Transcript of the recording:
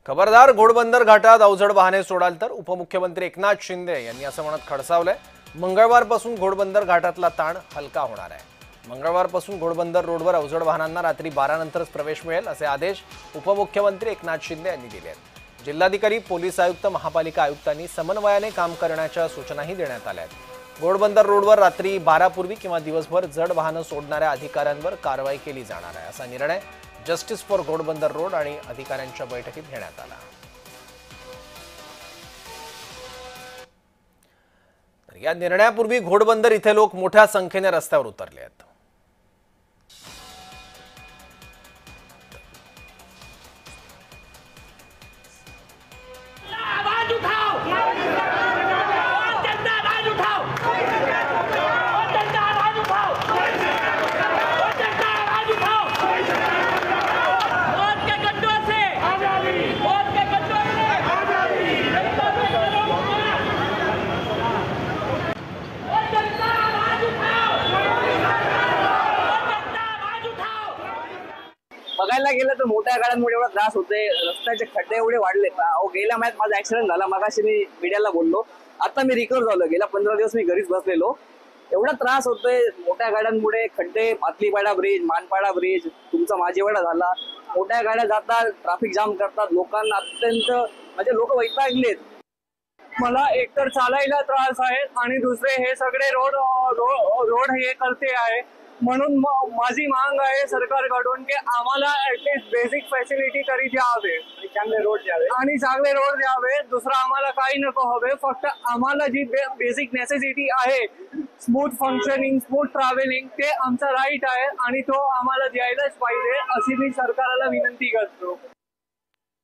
खबरदार, घोडबंदर घाटात अवजड वाहने सोडाल तर उपमुख्यमंत्री एकनाथ शिंदे यांनी असं म्हणत खडसावलंय। मंगळवारपासून घोडबंदर घाटातला ताण हलका होणार आहे। मंगळवारपासून घोडबंदर रोडवर अवजड वाहनांना रात्री 12 नंतरच प्रवेश मिळेल असे आदेश उपमुख्यमंत्री एकनाथ शिंदे यांनी दिले आहेत। जिल्हाधिकारी, पोलीस आयुक्त, महापालिका आयुक्तांनी समन्वयाने काम करण्याच्या सूचनाही देण्यात आल्या आहेत। घोडबंदर रोडवर रात्री 12 पूर्वी किंवा दिवसभर जड वाहनं सोडणाऱ्या अधिकाऱ्यांवर कारवाई केली जाणार आहे असा निर्णय जस्टिस फॉर घोडबंदर रोड आणि अधिकाऱ्यांच्या बैठकीत घेण्यात आला। या निर्णयापूर्वी घोडबंदर इथे लोक मोठ्या संख्येने रस्त्यावर उतरले आहेत। बघायला गेलं तर मोठ्या गाड्यांमुळे एवढा त्रास होतोय, रस्त्याचे खड्डे एवढे वाढले। गेल्या महिन्यात माझा ऍक्सिडेंट झाला, मगाशी मी मीडियाला बोललो, आता मी रिकव्हर झालो। गेल्या 15 दिवस मी घरीच बसलेलो। एवढा त्रास होतोय मोठ्या गाड्यांमुळे, खड्डे, पातलीपाडा ब्रिज, मानपाडा ब्रिज, तुमचा माझेवाडा झाला, मोठ्या गाड्या जातात, ट्रॅफिक जाम करतात, लोकांना अत्यंत म्हणजे लोक वैतागलेत। मला एकतर चालायला त्रास आहे आणि दुसरे हे सगळे रोड हे करते आहे, म्हणून माझी मांग आहे सरकारकडून की आम्हाला ऍटलीस्ट बेसिक फॅसिलिटी तरी द्यावे, चांगले रोड द्यावे आणि चांगले रोड द्यावे। दुसरं आम्हाला काही नको हवे, फक्त आम्हाला जी बेसिक नेसेसिटी आहे, स्मूथ फंक्शनिंग, स्मूथ ट्रॅव्हलिंग, ते आमचा राईट आहे आणि तो आम्हाला द्यायलाच पाहिजे अशी मी सरकारला विनंती करतो।